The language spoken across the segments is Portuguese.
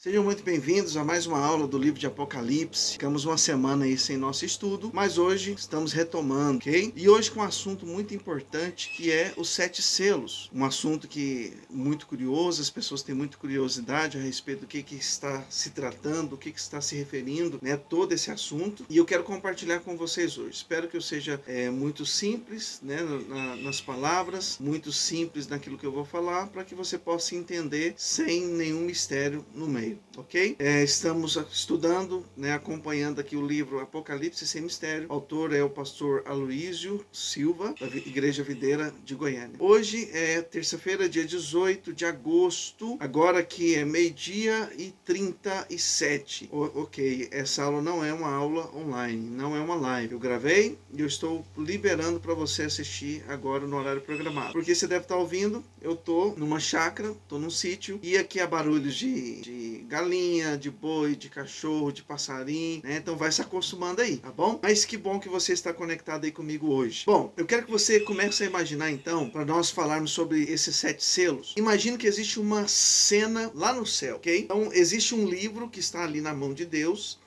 Sejam muito bem-vindos a mais uma aula do livro de Apocalipse. Ficamos uma semana aí sem nosso estudo, mas hoje estamos retomando, ok? E hoje com um assunto muito importante, que é os 7 selos. Um assunto que é muito curioso, as pessoas têm muita curiosidade a respeito do que está se tratando, do que está se referindo, né? Todo esse assunto. E eu quero compartilhar com vocês hoje. Espero que eu seja muito simples, né? Nas palavras, muito simples naquilo que eu vou falar, para que você possa entender sem nenhum mistério no meio. Ok? Estamos estudando, né, acompanhando aqui o livro Apocalipse Sem Mistério. O autor é o pastor Aloísio Silva, da Igreja Videira de Goiânia. Hoje é terça-feira, dia 18 de agosto, agora que é 12h37. Ok, essa aula não é uma aula online, não é uma live. Eu gravei e eu estou liberando para você assistir agora no horário programado. Porque você deve estar ouvindo, eu estou numa chácara, estou num sítio, e aqui há barulhos de galinha, de boi, de cachorro, de passarinho, né? Então vai se acostumando aí, tá bom? Mas que bom que você está conectado aí comigo hoje. Bom, eu quero que você comece a imaginar então, para nós falarmos sobre esses 7 selos. Imagine que existe uma cena lá no céu, ok? Então existe um livro que está ali na mão de Deus.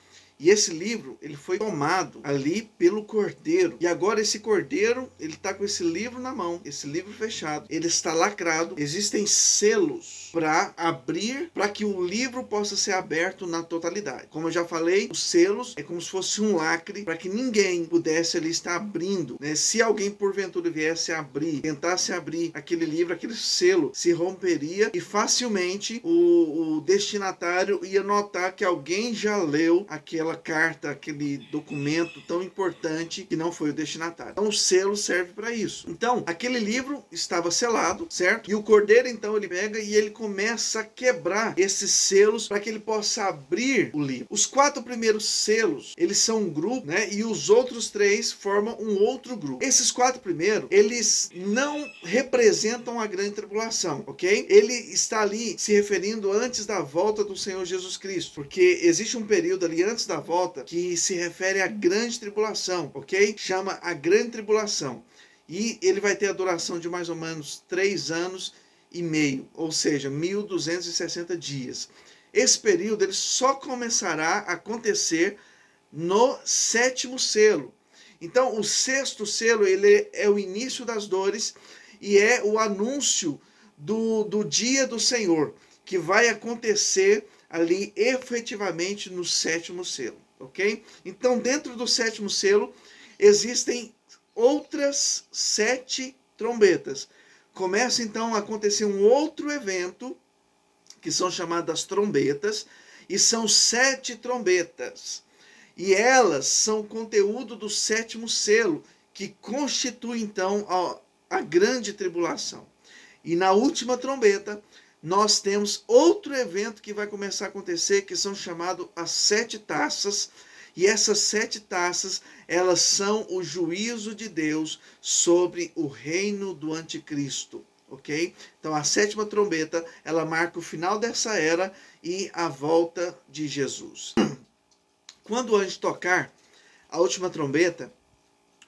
E esse livro, ele foi tomado ali pelo cordeiro. E agora esse cordeiro, ele está com esse livro na mão, esse livro fechado. Ele está lacrado. Existem selos para abrir, para que o livro possa ser aberto na totalidade. Como eu já falei, os selos é como se fosse um lacre para que ninguém pudesse ali estar abrindo, né? Se alguém porventura viesse abrir, tentasse abrir aquele livro, aquele selo se romperia e facilmente o destinatário ia notar que alguém já leu aquela carta, aquele documento tão importante que não foi o destinatário. Então o selo serve para isso. Então aquele livro estava selado, certo? E o cordeiro então ele pega e ele começa a quebrar esses selos para que ele possa abrir o livro. Os 4 primeiros selos, eles são um grupo, né? E os outros 3 formam um outro grupo. Esses 4 primeiros, eles não representam a grande tribulação, ok? Ele está ali se referindo antes da volta do Senhor Jesus Cristo, porque existe um período ali antes da volta que se refere à grande tribulação, ok? Chama a grande tribulação. E ele vai ter a duração de mais ou menos 3 anos e meio, ou seja, 1260 dias. Esse período ele só começará a acontecer no 7º selo. Então, o 6º selo ele é o início das dores e é o anúncio do dia do Senhor, que vai acontecer ali efetivamente no 7º selo, ok? Então, dentro do 7º selo, existem outras 7 trombetas. Começa então a acontecer um outro evento, que são chamadas trombetas, e são 7 trombetas. E elas são conteúdo do 7º selo, que constitui então a grande tribulação. E na última trombeta, nós temos outro evento que vai começar a acontecer, que são chamados as 7 taças. E essas 7 taças, elas são o juízo de Deus sobre o reino do anticristo, ok? Então a 7ª trombeta, ela marca o final dessa era e a volta de Jesus. Quando o anjo tocar a última trombeta,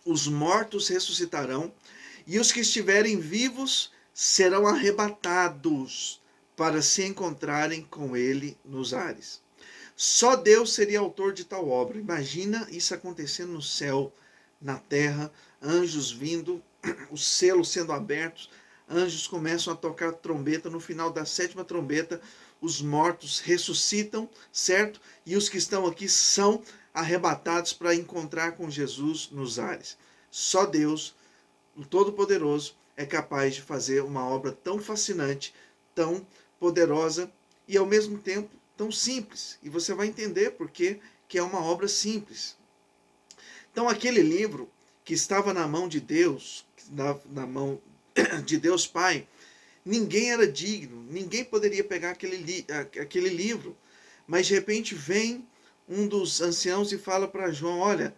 os mortos ressuscitarão e os que estiverem vivos serão arrebatados para se encontrarem com ele nos ares. Só Deus seria autor de tal obra. Imagina isso acontecendo no céu, na terra, anjos vindo, os selos sendo abertos, anjos começam a tocar trombeta. No final da 7ª trombeta, os mortos ressuscitam, certo? E os que estão aqui são arrebatados para encontrar com Jesus nos ares. Só Deus, o Todo-Poderoso, é capaz de fazer uma obra tão fascinante, tão poderosa e ao mesmo tempo tão simples. E você vai entender por que é uma obra simples. Então aquele livro que estava na mão de Deus, na mão de Deus Pai, ninguém era digno, ninguém poderia pegar aquele livro. Mas de repente vem um dos anciãos e fala para João, olha,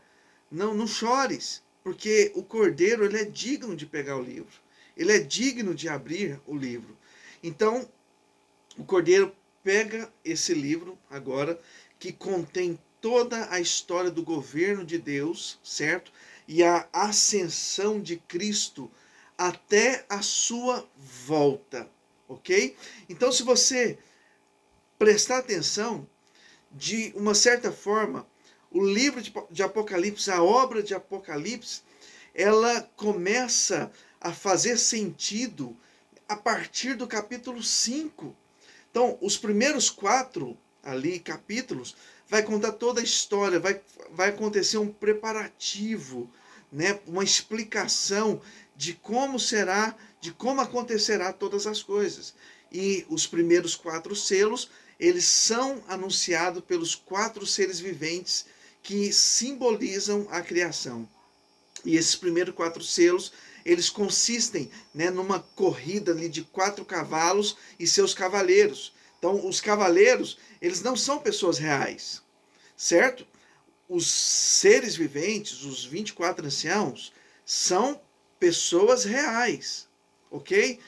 não chores, porque o cordeiro ele é digno de pegar o livro. Ele é digno de abrir o livro. Então, o cordeiro pega esse livro agora, que contém toda a história do governo de Deus, certo? E a ascensão de Cristo até a sua volta, ok? Então, se você prestar atenção, de uma certa forma, o livro de Apocalipse, a obra de Apocalipse, ela começa a fazer sentido a partir do capítulo 5. Então, os primeiros 4 ali capítulos vai contar toda a história, vai acontecer um preparativo, né, uma explicação de como será, de como acontecerá todas as coisas. E os primeiros 4 selos, eles são anunciados pelos 4 seres viventes que simbolizam a criação. E esses primeiros 4 selos, eles consistem, né, numa corrida ali de 4 cavalos e seus cavaleiros. Então, os cavaleiros, eles não são pessoas reais, certo? Os seres viventes, os 24 anciãos, são pessoas reais, ok?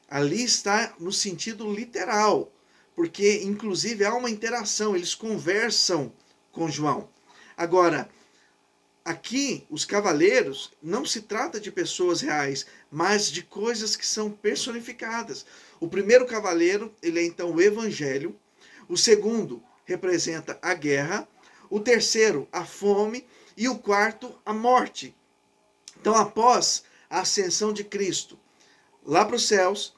Ali está no sentido literal, porque inclusive há uma interação, eles conversam com João. Agora, aqui, os cavaleiros, não se trata de pessoas reais, mas de coisas que são personificadas. O primeiro cavaleiro, ele é então o evangelho. O segundo representa a guerra. O terceiro, a fome. E o quarto, a morte. Então, após a ascensão de Cristo lá para os céus,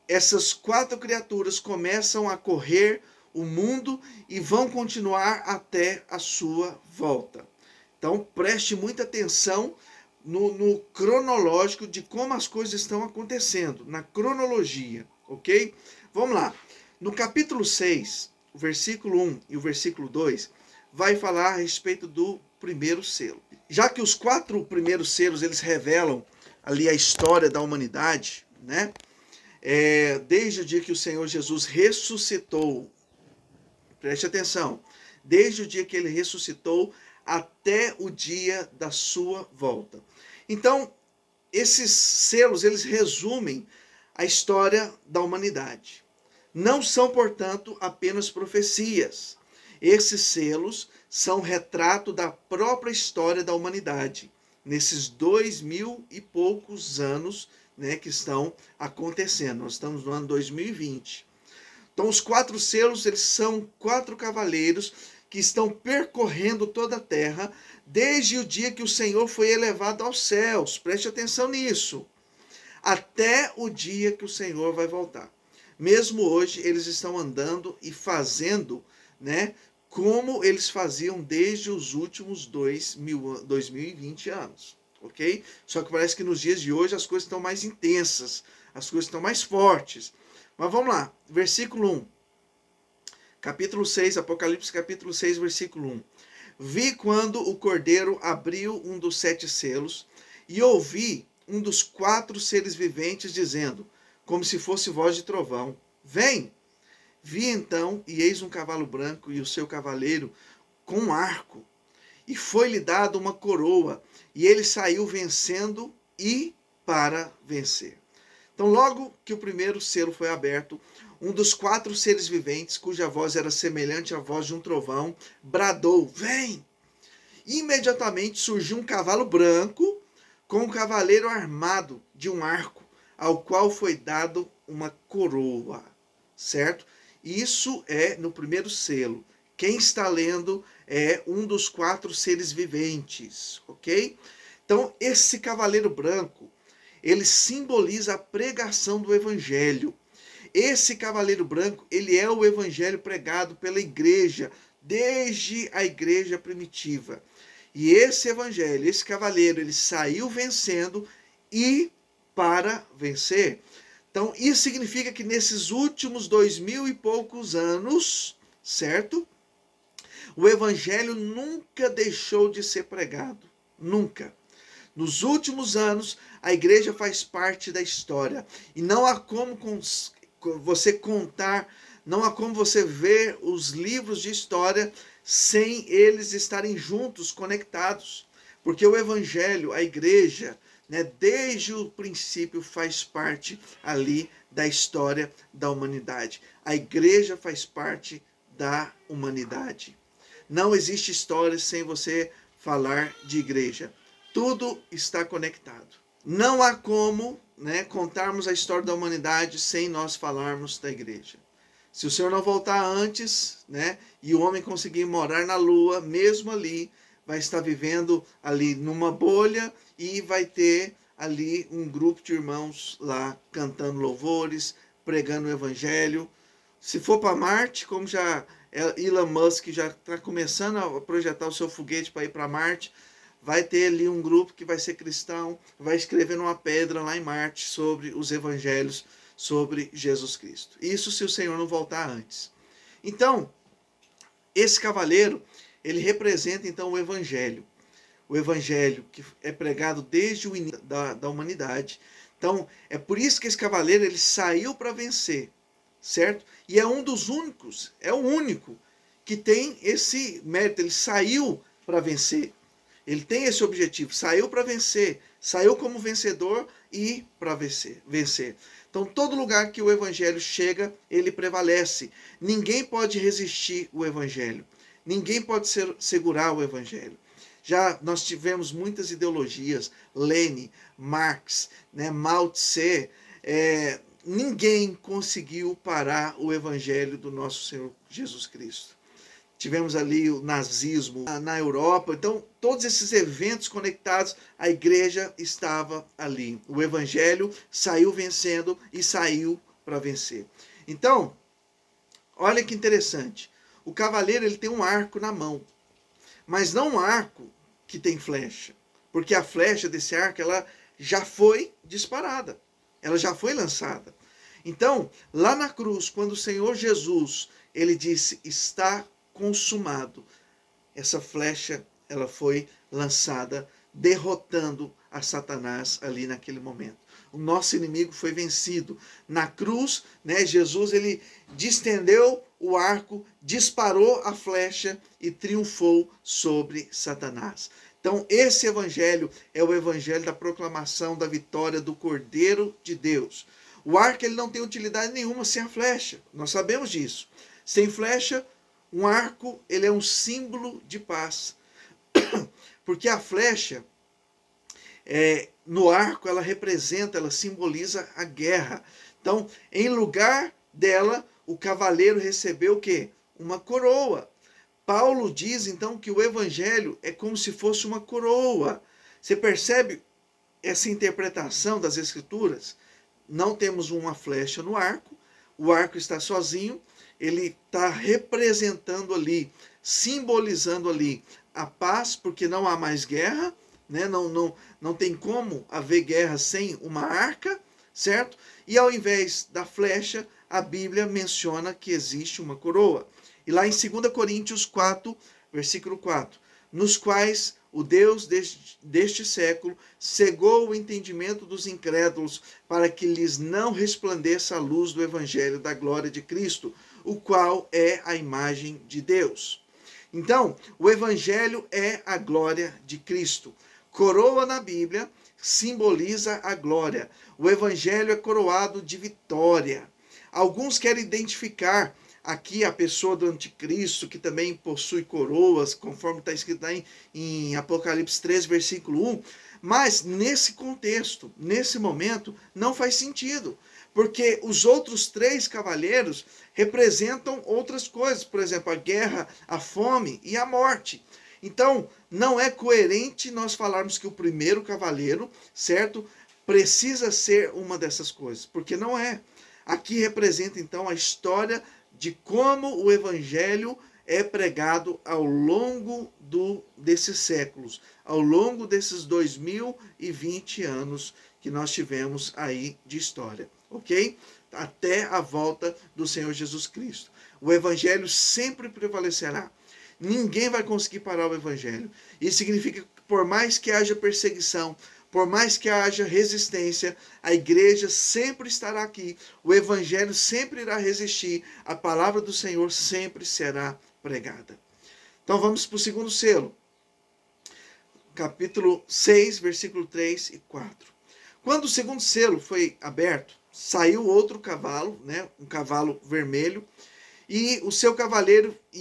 essas 4 criaturas começam a correr o mundo e vão continuar até a sua volta. Então, preste muita atenção no cronológico de como as coisas estão acontecendo, na cronologia, ok? Vamos lá. No capítulo 6, o versículo 1 e o versículo 2, vai falar a respeito do primeiro selo. Já que os 4 primeiros selos, eles revelam ali a história da humanidade, né? Desde o dia que o Senhor Jesus ressuscitou, preste atenção, desde o dia que ele ressuscitou até o dia da sua volta. Então, esses selos, eles resumem a história da humanidade. Não são, portanto, apenas profecias. Esses selos são retrato da própria história da humanidade, nesses 2000 e poucos anos, né, que estão acontecendo. Nós estamos no ano 2020. Então, os 4 selos, eles são 4 cavaleiros que estão percorrendo toda a terra desde o dia que o Senhor foi elevado aos céus. Preste atenção nisso. Até o dia que o Senhor vai voltar. Mesmo hoje, eles estão andando e fazendo, né, como eles faziam desde os últimos 2020 anos. Ok? Só que parece que nos dias de hoje as coisas estão mais intensas, as coisas estão mais fortes. Mas vamos lá, versículo 1. Capítulo 6, Apocalipse capítulo 6, versículo 1. Vi quando o Cordeiro abriu um dos 7 selos, e ouvi um dos 4 seres viventes dizendo, como se fosse voz de trovão, vem! Vi então, e eis um cavalo branco, e o seu cavaleiro com um arco, e foi-lhe dado uma coroa, e ele saiu vencendo e para vencer. Então, logo que o primeiro selo foi aberto, um dos 4 seres viventes, cuja voz era semelhante à voz de um trovão, bradou, vem! Imediatamente surgiu um cavalo branco, com um cavaleiro armado de um arco, ao qual foi dado uma coroa, certo? Isso é no primeiro selo. Quem está lendo é um dos 4 seres viventes, ok? Então, esse cavaleiro branco, ele simboliza a pregação do evangelho. Esse cavaleiro branco, ele é o evangelho pregado pela igreja, desde a igreja primitiva. E esse evangelho, esse cavaleiro, ele saiu vencendo e para vencer. Então, isso significa que nesses últimos 2000 e poucos anos, certo? O evangelho nunca deixou de ser pregado. Nunca. Nos últimos anos, a igreja faz parte da história. E não há como você contar, não há como você ver os livros de história sem eles estarem juntos, conectados. Porque o evangelho, a igreja, né, desde o princípio faz parte ali da história da humanidade. A igreja faz parte da humanidade. Não existe história sem você falar de igreja. Tudo está conectado. Não há como, né, contarmos a história da humanidade sem nós falarmos da igreja. Se o Senhor não voltar antes, né, e o homem conseguir morar na lua, mesmo ali, vai estar vivendo ali numa bolha e vai ter ali um grupo de irmãos lá cantando louvores, pregando o evangelho. Se for para Marte, como já Elon Musk já está começando a projetar o seu foguete para ir para Marte, vai ter ali um grupo que vai ser cristão, vai escrever numa pedra lá em Marte sobre os evangelhos, sobre Jesus Cristo. Isso se o Senhor não voltar antes. Então, esse cavaleiro, ele representa então o evangelho. O evangelho que é pregado desde o início da humanidade. Então, é por isso que esse cavaleiro ele saiu para vencer, certo? E é um dos únicos, é o único que tem esse mérito, ele saiu para vencer. Ele tem esse objetivo, saiu para vencer, saiu como vencedor e para vencer. Então, todo lugar que o evangelho chega, ele prevalece. Ninguém pode resistir o evangelho. Ninguém pode segurar o evangelho. Já nós tivemos muitas ideologias, Lenin, Marx, né, Mao Tse, ninguém conseguiu parar o evangelho do nosso Senhor Jesus Cristo. Tivemos ali o nazismo na Europa. Então, todos esses eventos conectados, a igreja estava ali. O evangelho saiu vencendo e saiu para vencer. Então, olha que interessante. O cavaleiro ele tem um arco na mão. Mas não um arco que tem flecha. Porque a flecha desse arco ela já foi disparada. Ela já foi lançada. Então, lá na cruz, quando o Senhor Jesus ele disse, está consumado. Essa flecha, ela foi lançada, derrotando a Satanás ali naquele momento. O nosso inimigo foi vencido. Na cruz, né, Jesus, ele distendeu o arco, disparou a flecha e triunfou sobre Satanás. Então, esse evangelho é o evangelho da proclamação da vitória do Cordeiro de Deus. O arco ele não tem utilidade nenhuma sem a flecha. Nós sabemos disso. Sem flecha, um arco ele é um símbolo de paz. Porque a flecha, no arco, ela representa, ela simboliza a guerra. Então, em lugar dela, o cavaleiro recebeu o quê? Uma coroa. Paulo diz, então, que o evangelho é como se fosse uma coroa. Você percebe essa interpretação das escrituras? Não temos uma flecha no arco, o arco está sozinho, ele está representando ali, simbolizando ali a paz, porque não há mais guerra, né? Não tem como haver guerra sem uma arca, certo? E ao invés da flecha, a Bíblia menciona que existe uma coroa. E lá em 2 Coríntios 4, versículo 4, nos quais o Deus deste século cegou o entendimento dos incrédulos para que lhes não resplandeça a luz do evangelho da glória de Cristo, o qual é a imagem de Deus. Então, o evangelho é a glória de Cristo. Coroa na Bíblia simboliza a glória. O evangelho é coroado de vitória. Alguns querem identificar aqui a pessoa do anticristo, que também possui coroas, conforme está escrito lá em Apocalipse 3, versículo 1. Mas nesse contexto, nesse momento, não faz sentido. Porque os outros 3 cavaleiros representam outras coisas. Por exemplo, a guerra, a fome e a morte. Então, não é coerente nós falarmos que o primeiro cavaleiro, certo, precisa ser uma dessas coisas. Porque não é. Aqui representa, então, a história de como o evangelho é pregado ao longo desses séculos, ao longo desses 2020 anos que nós tivemos aí de história, ok? Até a volta do Senhor Jesus Cristo. O evangelho sempre prevalecerá. Ninguém vai conseguir parar o evangelho. Isso significa que por mais que haja perseguição, por mais que haja resistência, a igreja sempre estará aqui, o evangelho sempre irá resistir, a palavra do Senhor sempre será pregada. Então vamos para o segundo selo. Capítulo 6, versículo 3 e 4. Quando o segundo selo foi aberto, saiu outro cavalo, né, um cavalo vermelho, e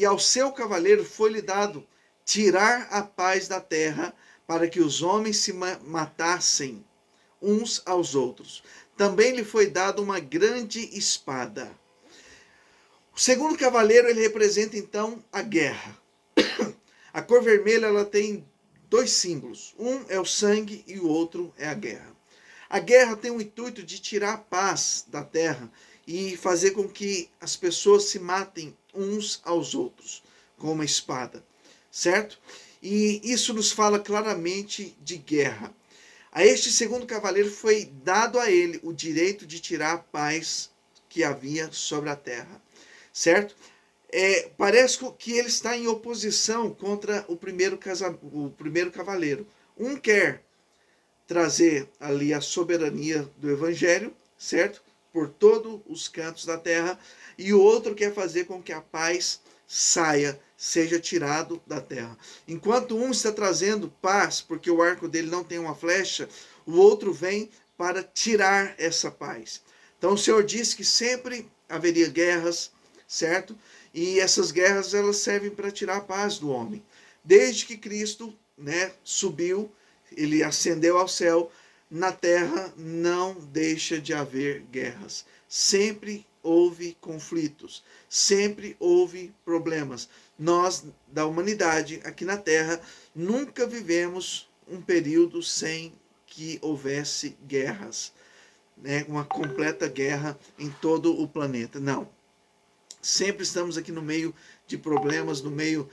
ao seu cavaleiro foi-lhe dado tirar a paz da terra, para que os homens se matassem uns aos outros. Também lhe foi dada uma grande espada. O segundo cavaleiro, ele representa então a guerra. A cor vermelha, ela tem dois símbolos. Um é o sangue e o outro é a guerra. A guerra tem o intuito de tirar a paz da terra e fazer com que as pessoas se matem uns aos outros com uma espada, certo? E isso nos fala claramente de guerra. A este segundo cavaleiro foi dado a ele o direito de tirar a paz que havia sobre a terra, certo? Parece que ele está em oposição contra o primeiro cavaleiro. Um quer trazer ali a soberania do evangelho, certo? Por todos os cantos da terra, e o outro quer fazer com que a paz seja tirado da terra. Enquanto um está trazendo paz, porque o arco dele não tem uma flecha, o outro vem para tirar essa paz. Então o Senhor disse que sempre haveria guerras, certo? E essas guerras, elas servem para tirar a paz do homem. Desde que Cristo, subiu, ele ascendeu ao céu, na terra não deixa de haver guerras. Sempre houve conflitos, sempre houve problemas. Nós, da humanidade, aqui na terra, nunca vivemos um período sem que houvesse guerras, uma completa guerra em todo o planeta. Não. Sempre estamos aqui no meio de problemas, no meio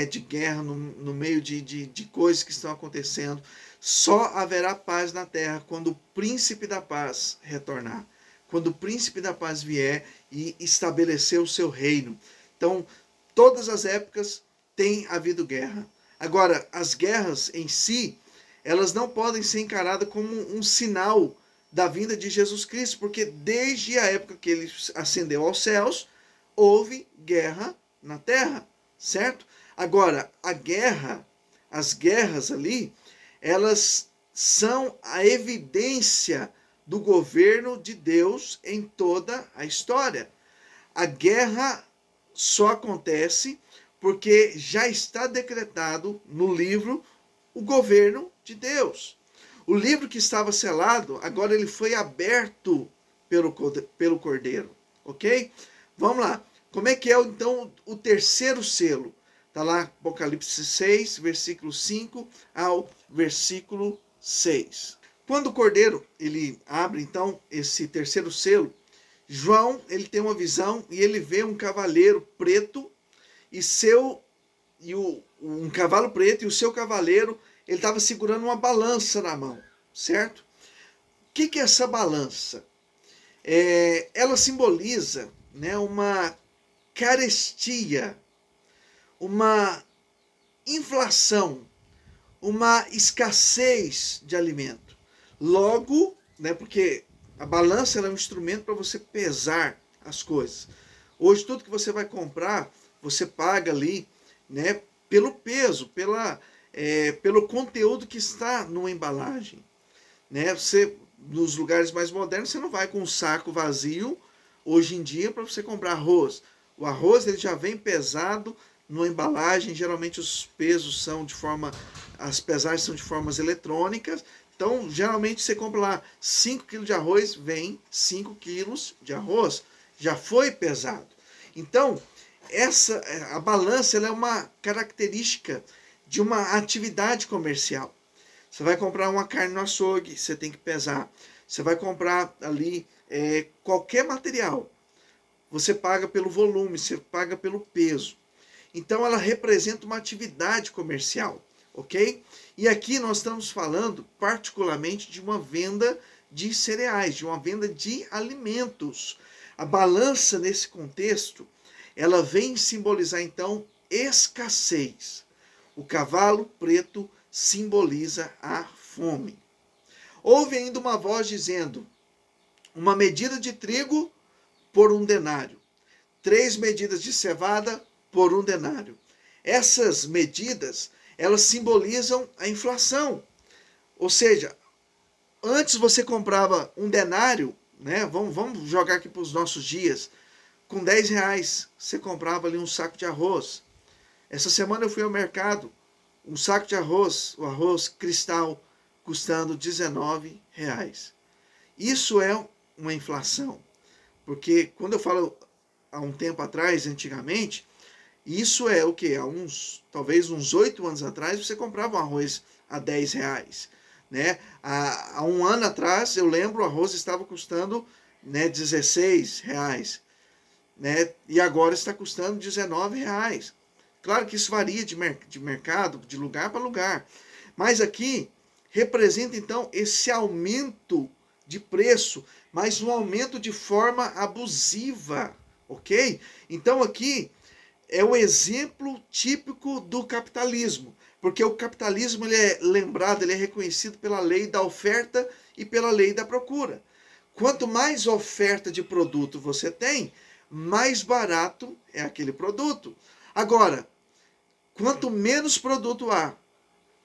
de guerra, no meio de coisas que estão acontecendo. Só haverá paz na terra quando o príncipe da paz retornar. Quando o príncipe da paz vier e estabelecer o seu reino. Então, todas as épocas tem havido guerra. Agora, as guerras em si, elas não podem ser encaradas como um sinal da vinda de Jesus Cristo, porque desde a época que ele ascendeu aos céus, houve guerra na terra, certo? Agora, as guerras ali, elas são a evidência do governo de Deus em toda a história. A guerra só acontece porque já está decretado no livro o governo de Deus. O livro que estava selado, agora ele foi aberto pelo Cordeiro, ok? Vamos lá. Como é que é então o terceiro selo? Está lá Apocalipse 6, versículo 5 ao versículo 6. Quando o Cordeiro ele abre então esse terceiro selo, João ele tem uma visão e ele vê um cavaleiro preto um cavalo preto, e o seu cavaleiro ele estava segurando uma balança na mão, certo? O que é essa balança? Ela simboliza uma carestia, uma inflação, uma escassez de alimento. Logo, porque a balança é um instrumento para você pesar as coisas. Hoje tudo que você vai comprar, você paga ali, pelo peso, pelo conteúdo que está numa embalagem. Nos lugares mais modernos, você não vai com um saco vazio hoje em dia para você comprar arroz. O arroz ele já vem pesado numa embalagem, geralmente os pesos são as pesagens são de formas eletrônicas. Então, geralmente você compra lá 5 kg de arroz, vem 5 kg de arroz, já foi pesado. Então, a balança ela é uma característica de uma atividade comercial. Você vai comprar uma carne no açougue, você tem que pesar. Você vai comprar ali qualquer material. Você paga pelo volume, você paga pelo peso. Então ela representa uma atividade comercial, ok? E aqui nós estamos falando particularmente de uma venda de cereais, de uma venda de alimentos. A balança nesse contexto, ela vem simbolizar então escassez. O cavalo preto simboliza a fome. Houve ainda uma voz dizendo: uma medida de trigo por 1 denário, 3 medidas de cevada por 1 denário. Essas medidas, elas simbolizam a inflação. Ou seja, antes você comprava 1 denário, vamos jogar aqui para os nossos dias, com 10 reais você comprava ali um saco de arroz. Essa semana eu fui ao mercado, um saco de arroz, o arroz cristal, custando 19 reais. Isso é uma inflação. Porque quando eu falo há um tempo atrás, antigamente, isso é o que? Talvez uns 8 anos atrás, você comprava um arroz a R$10. Né? Há um ano atrás, eu lembro, o arroz estava custando, né, R$16. Né? E agora está custando R$19. Claro que isso varia de mercado, de lugar para lugar. Mas aqui representa então esse aumento de preço, mas um aumento de forma abusiva, ok? Então aqui é o exemplo típico do capitalismo, porque o capitalismo ele é lembrado, ele é reconhecido pela lei da oferta e pela lei da procura. Quanto mais oferta de produto você tem, mais barato é aquele produto. Agora, quanto menos produto há,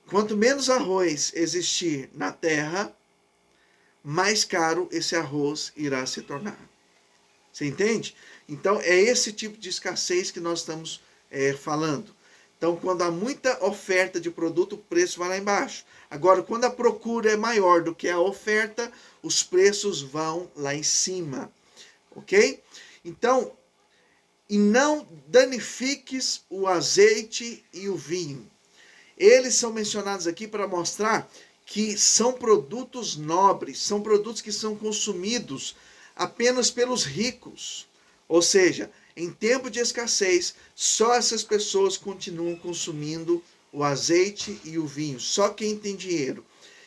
quanto menos arroz existir na terra, mais caro esse arroz irá se tornar. Você entende? Então, é esse tipo de escassez que nós estamos falando. Então, quando há muita oferta de produto, o preço vai lá embaixo. Agora, quando a procura é maior do que a oferta, os preços vão lá em cima. Ok? Então, e não danifiques o azeite e o vinho. Eles são mencionados aqui para mostrar que são produtos nobres, são produtos que são consumidos apenas pelos ricos. Ou seja, em tempo de escassez, só essas pessoas continuam consumindo o azeite e o vinho, só quem tem dinheiro.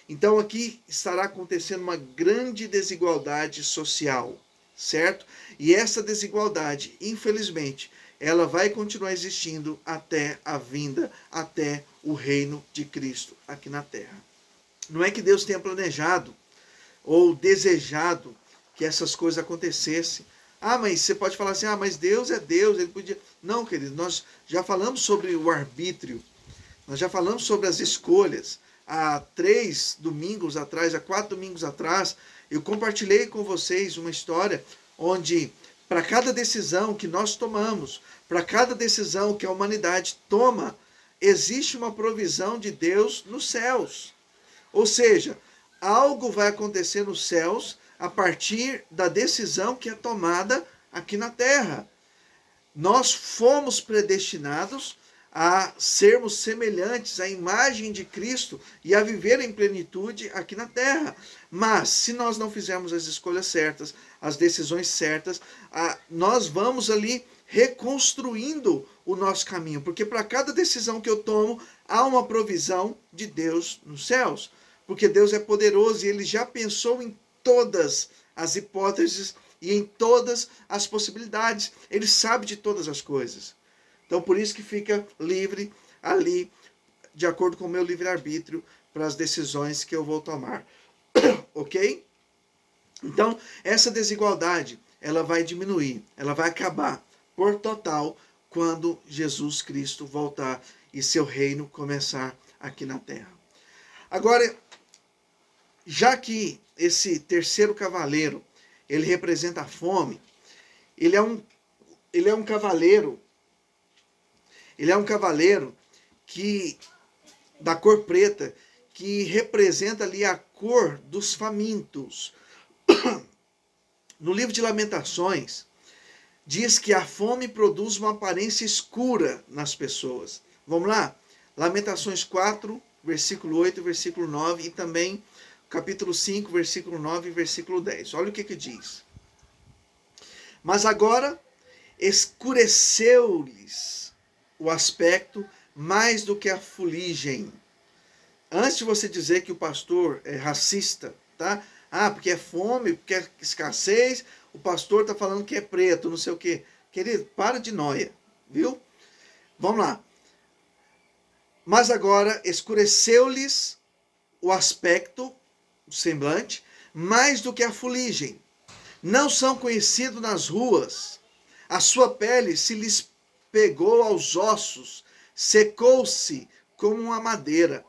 Então aqui estará acontecendo uma grande desigualdade social, certo? E essa desigualdade, infelizmente, ela vai continuar existindo até a vinda, até o reino de Cristo aqui na terra. Não é que Deus tenha planejado ou desejado que essas coisas acontecessem. Ah, mas você pode falar assim, mas Deus é Deus, ele podia... Não, querido, nós já falamos sobre o arbítrio, nós já falamos sobre as escolhas. Há 3 domingos atrás, há 4 domingos atrás, eu compartilhei com vocês uma história onde, para cada decisão que nós tomamos, para cada decisão que a humanidade toma, existe uma provisão de Deus nos céus. Ou seja, algo vai acontecer nos céus a partir da decisão que é tomada aqui na terra. Nós fomos predestinados a sermos semelhantes à imagem de Cristo e a viver em plenitude aqui na terra. Mas, se nós não fizermos as escolhas certas, as decisões certas, nós vamos ali reconstruindo o nosso caminho. Porque para cada decisão que eu tomo, há uma provisão de Deus nos céus. Porque Deus é poderoso e Ele já pensou em todas as hipóteses e em todas as possibilidades. Ele sabe de todas as coisas. Então, por isso que fica livre ali, de acordo com o meu livre-arbítrio, para as decisões que eu vou tomar. Ok? Então, essa desigualdade, ela vai diminuir, ela vai acabar por total quando Jesus Cristo voltar e seu reino começar aqui na terra. Agora, já que esse terceiro cavaleiro, ele representa a fome, ele é um cavaleiro que da cor preta, que representa ali a cor dos famintos. No livro de Lamentações, diz que a fome produz uma aparência escura nas pessoas. Vamos lá? Lamentações 4, versículo 8, versículo 9 e também capítulo 5, versículo 9 e versículo 10. Olha o que diz. Mas agora escureceu-lhes o aspecto mais do que a fuligem. Antes de você dizer que o pastor é racista, tá? Porque é fome, porque é escassez, o pastor está falando que é preto, não sei o quê. Querido, para de nóia, viu? Vamos lá. Mas agora escureceu-lhes o aspecto, o semblante, mais do que a fuligem. Não são conhecidos nas ruas. A sua pele se lhes pegou aos ossos, secou-se como uma madeira.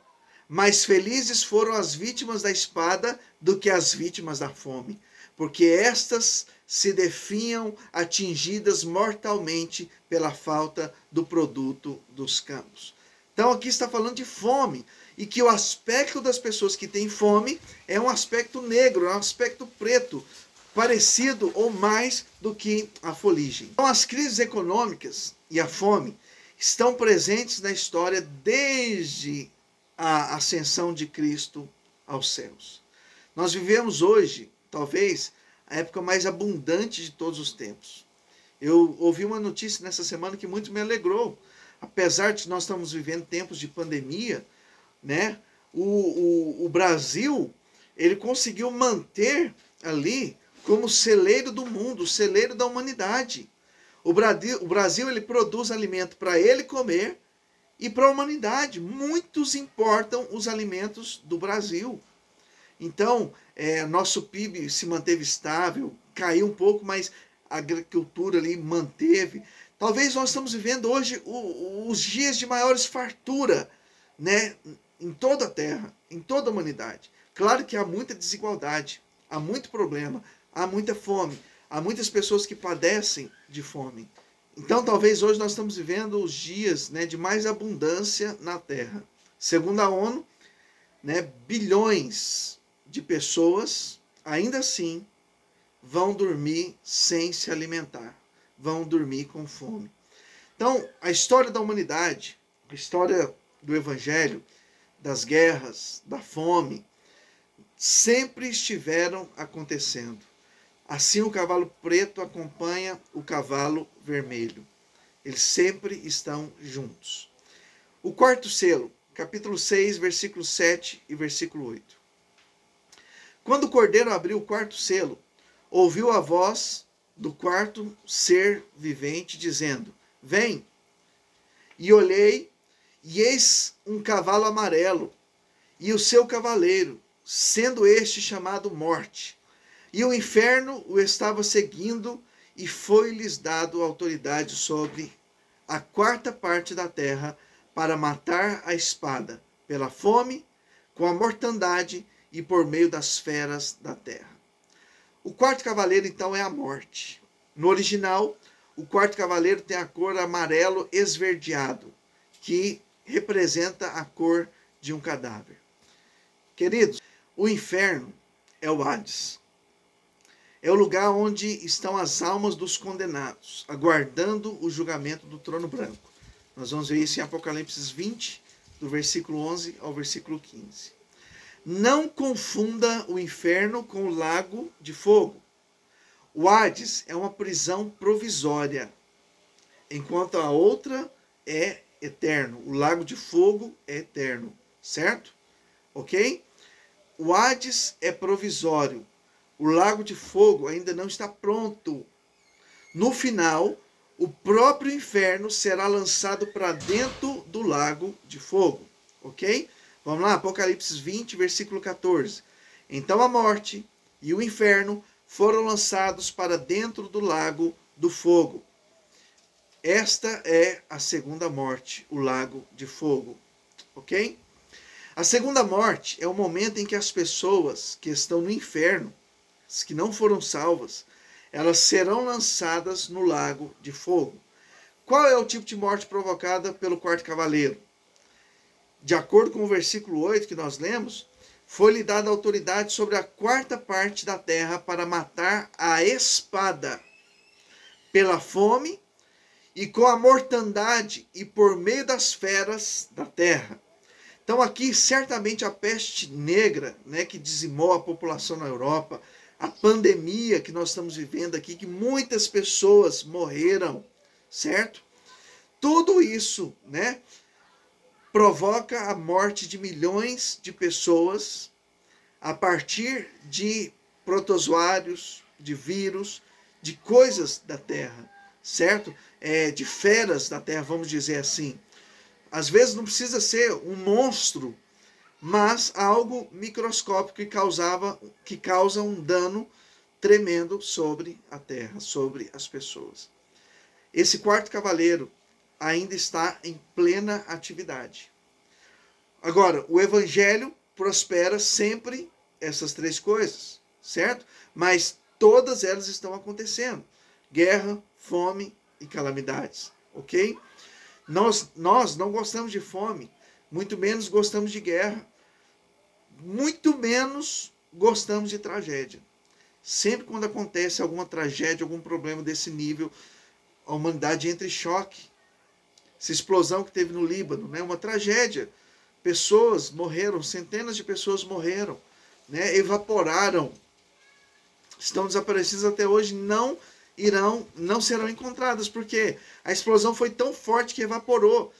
Mais felizes foram as vítimas da espada do que as vítimas da fome, porque estas se definham atingidas mortalmente pela falta do produto dos campos. Então aqui está falando de fome, e que o aspecto das pessoas que têm fome é um aspecto negro, é um aspecto preto. parecido ou mais do que a fuligem. Então, as crises econômicas e a fome estão presentes na história desde a ascensão de Cristo aos céus. Nós vivemos hoje, talvez, a época mais abundante de todos os tempos. Eu ouvi uma notícia nessa semana que muito me alegrou. Apesar de nós estamos vivendo tempos de pandemia, né, o Brasil, ele conseguiu manter ali como celeiro do mundo, celeiro da humanidade. O Brasil ele produz alimento para ele comer e para a humanidade. Muitos importam os alimentos do Brasil. Então, nosso PIB se manteve estável, caiu um pouco, mas a agricultura ali manteve. Talvez nós estamos vivendo hoje os dias de maiores fartura, né, em toda a Terra, em toda a humanidade. Claro que há muita desigualdade, há muito problema, há muita fome, há muitas pessoas que padecem de fome. Então, talvez hoje nós estamos vivendo os dias, né, de mais abundância na Terra. Segundo a ONU, né, bilhões de pessoas, ainda assim, vão dormir sem se alimentar, vão dormir com fome. Então, a história da humanidade, a história do Evangelho, das guerras, da fome, sempre estiveram acontecendo. Assim, o cavalo preto acompanha o cavalo vermelho. Eles sempre estão juntos. O quarto selo, capítulo 6, versículo 7 e versículo 8. Quando o cordeiro abriu o quarto selo, ouviu a voz do quarto ser vivente, dizendo: Vem. E olhei, e eis um cavalo amarelo, e o seu cavaleiro, sendo este chamado Morte. E o inferno o estava seguindo, e foi-lhes dado autoridade sobre a quarta parte da terra, para matar a espada, pela fome, com a mortandade e por meio das feras da terra. O quarto cavaleiro, então, é a morte. No original, o quarto cavaleiro tem a cor amarelo esverdeado, que representa a cor de um cadáver. Queridos, o inferno é o Hades. É o lugar onde estão as almas dos condenados, aguardando o julgamento do trono branco. Nós vamos ver isso em Apocalipse 20, do versículo 11 ao versículo 15. Não confunda o inferno com o lago de fogo. O Hades é uma prisão provisória, enquanto a outra é eterno. O lago de fogo é eterno, certo? Ok? O Hades é provisório. O lago de fogo ainda não está pronto. No final, o próprio inferno será lançado para dentro do lago de fogo. Ok? Vamos lá, Apocalipse 20, versículo 14. Então a morte e o inferno foram lançados para dentro do lago do fogo. Esta é a segunda morte, o lago de fogo. Ok? A segunda morte é o momento em que as pessoas que estão no inferno, as que não foram salvas, elas serão lançadas no lago de fogo. Qual é o tipo de morte provocada pelo quarto cavaleiro? De acordo com o versículo 8 que nós lemos, foi-lhe dada autoridade sobre a quarta parte da terra para matar a espada, pela fome e com a mortandade e por meio das feras da terra. Então aqui certamente a peste negra, né, que dizimou a população na Europa, a pandemia que nós estamos vivendo aqui, que muitas pessoas morreram, certo? Tudo isso, né, provoca a morte de milhões de pessoas a partir de protozoários, de vírus, de coisas da terra, certo? De feras da terra, vamos dizer assim. Às vezes não precisa ser um monstro, mas algo microscópico que causa um dano tremendo sobre a terra, sobre as pessoas. Esse quarto cavaleiro ainda está em plena atividade. Agora, o evangelho prospera sempre essas três coisas, certo? Mas todas elas estão acontecendo. Guerra, fome e calamidades, ok? Nós não gostamos de fome, muito menos gostamos de guerra, muito menos gostamos de tragédia. Sempre quando acontece alguma tragédia, algum problema desse nível, a humanidade entra em choque. Essa explosão que teve no Líbano, né? Uma tragédia. Pessoas morreram, centenas de pessoas morreram, né? Evaporaram, estão desaparecidas até hoje, não serão encontradas, porque a explosão foi tão forte que evaporou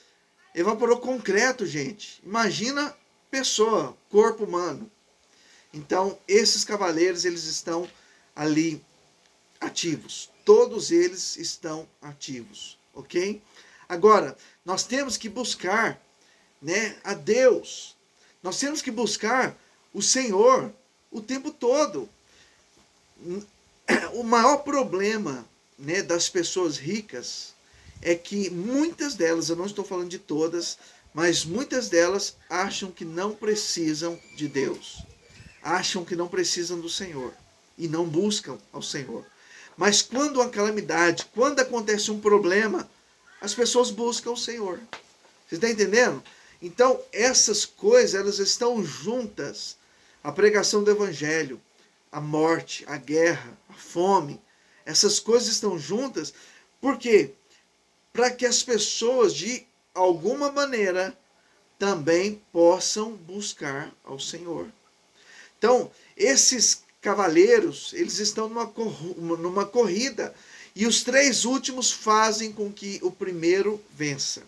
concreto, gente. Imagina pessoa, corpo humano. Então, esses cavaleiros, eles estão ali ativos. Todos eles estão ativos, ok? Agora, nós temos que buscar, né, a Deus. Nós temos que buscar o Senhor o tempo todo. O maior problema, né, das pessoas ricas é que muitas delas, eu não estou falando de todas, mas muitas delas acham que não precisam de Deus. Acham que não precisam do Senhor e não buscam ao Senhor. Mas quando uma calamidade, quando acontece um problema, as pessoas buscam o Senhor. Você está entendendo? Então, essas coisas, elas estão juntas. A pregação do Evangelho, a morte, a guerra, a fome, essas coisas estão juntas. Por quê? Para que as pessoas, de alguma maneira, também possam buscar ao Senhor. Então, esses cavaleiros, eles estão numa corrida, e os três últimos fazem com que o primeiro vença.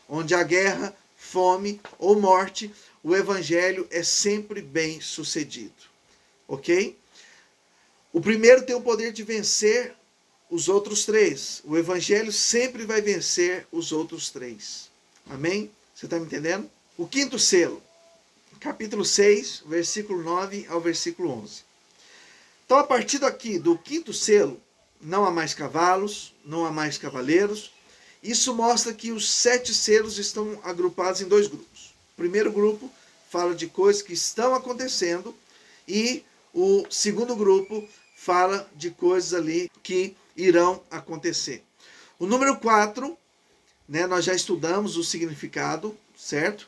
Onde há guerra, fome ou morte, o evangelho é sempre bem sucedido. Ok? O primeiro tem o poder de vencer os outros três. O evangelho sempre vai vencer os outros três. Amém? Você está me entendendo? O quinto selo. Capítulo 6, versículo 9 ao versículo 11. Então, a partir daqui, do quinto selo, não há mais cavalos, não há mais cavaleiros. Isso mostra que os 7 selos estão agrupados em 2 grupos. O primeiro grupo fala de coisas que estão acontecendo e o segundo grupo fala de coisas ali que irão acontecer. O número 4, né, nós já estudamos o significado, certo?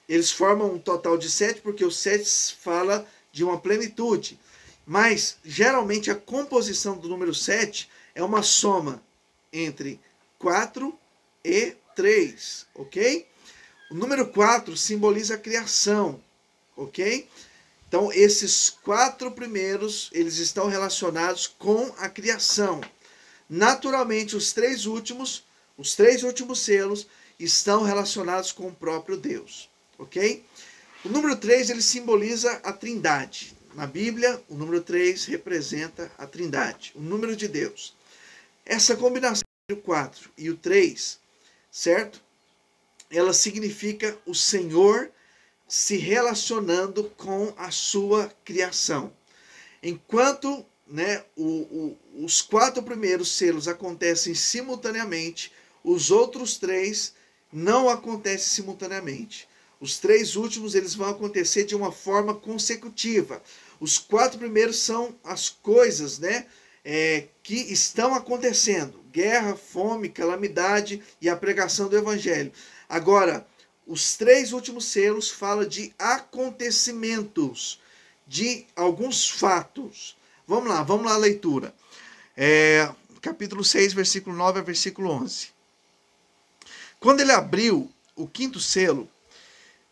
Eles formam um total de 7, porque o 7 fala de uma plenitude. Mas, geralmente, a composição do número 7 é uma soma entre 4 e 3, ok? O número 4 simboliza a criação, ok? Então, esses 4 primeiros, eles estão relacionados com a criação. Naturalmente, os 3 últimos selos, estão relacionados com o próprio Deus. Ok? O número 3, ele simboliza a Trindade. Na Bíblia, o número 3 representa a Trindade, o número de Deus. Essa combinação entre o 4 e o 3, certo? Ela significa o Senhor se relacionando com a sua criação. Enquanto, né, os 4 primeiros selos acontecem simultaneamente, os outros 3 não acontecem simultaneamente. Os 3 últimos, eles vão acontecer de uma forma consecutiva. Os 4 primeiros são as coisas, né, que estão acontecendo. Guerra, fome, calamidade e a pregação do Evangelho. Agora, os 3 últimos selos falam de acontecimentos, de alguns fatos. Vamos lá a leitura. Capítulo 6, versículo 9 a versículo 11. Quando ele abriu o quinto selo,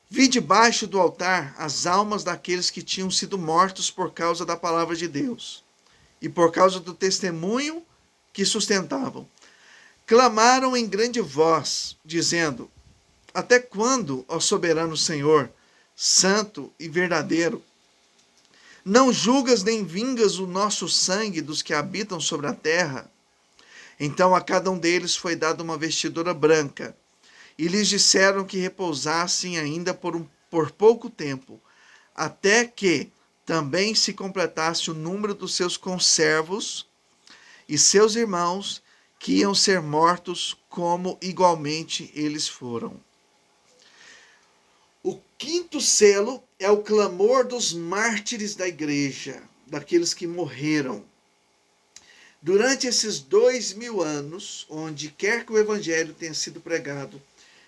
vi debaixo do altar as almas daqueles que tinham sido mortos por causa da palavra de Deus e por causa do testemunho que sustentavam. Clamaram em grande voz, dizendo: até quando, ó soberano Senhor, santo e verdadeiro, não julgas nem vingas o nosso sangue dos que habitam sobre a terra? Então a cada um deles foi dada uma vestidura branca, e lhes disseram que repousassem ainda por pouco tempo, até que também se completasse o número dos seus conservos e seus irmãos, que iam ser mortos como igualmente eles foram. O quinto selo é o clamor dos mártires da igreja, daqueles que morreram. Durante esses 2000 anos, onde quer que o evangelho tenha sido pregado,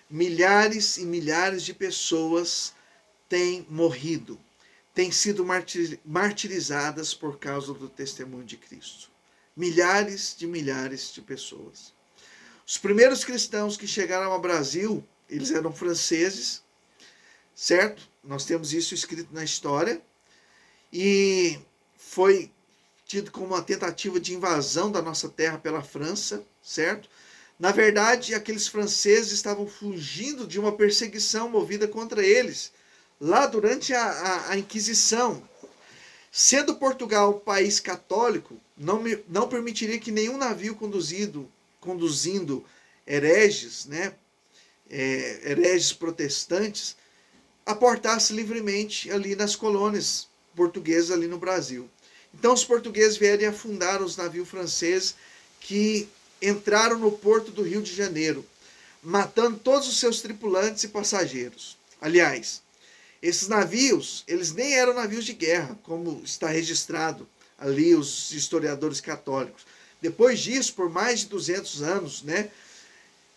milhares e milhares de pessoas têm morrido, têm sido martirizadas por causa do testemunho de Cristo. Milhares de pessoas. Os primeiros cristãos que chegaram ao Brasil, eles eram franceses, certo? Nós temos isso escrito na história. E foi tido como uma tentativa de invasão da nossa terra pela França, certo? Na verdade, aqueles franceses estavam fugindo de uma perseguição movida contra eles, lá durante a Inquisição. Sendo Portugal um país católico, não permitiria que nenhum navio conduzindo hereges, né, hereges protestantes, aportasse livremente ali nas colônias portuguesas ali no Brasil. Então os portugueses vieram e afundaram os navios franceses que entraram no porto do Rio de Janeiro, matando todos os seus tripulantes e passageiros. Aliás, esses navios, eles nem eram navios de guerra, como está registrado ali os historiadores católicos. Depois disso, por mais de 200 anos, né,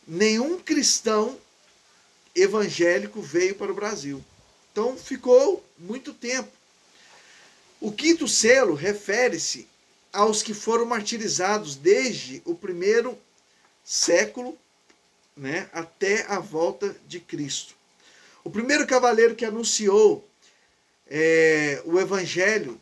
nenhum cristão evangélico veio para o Brasil. Então ficou muito tempo. O quinto selo refere-se aos que foram martirizados desde o primeiro século, né, até a volta de Cristo. O primeiro cavaleiro que anunciou o evangelho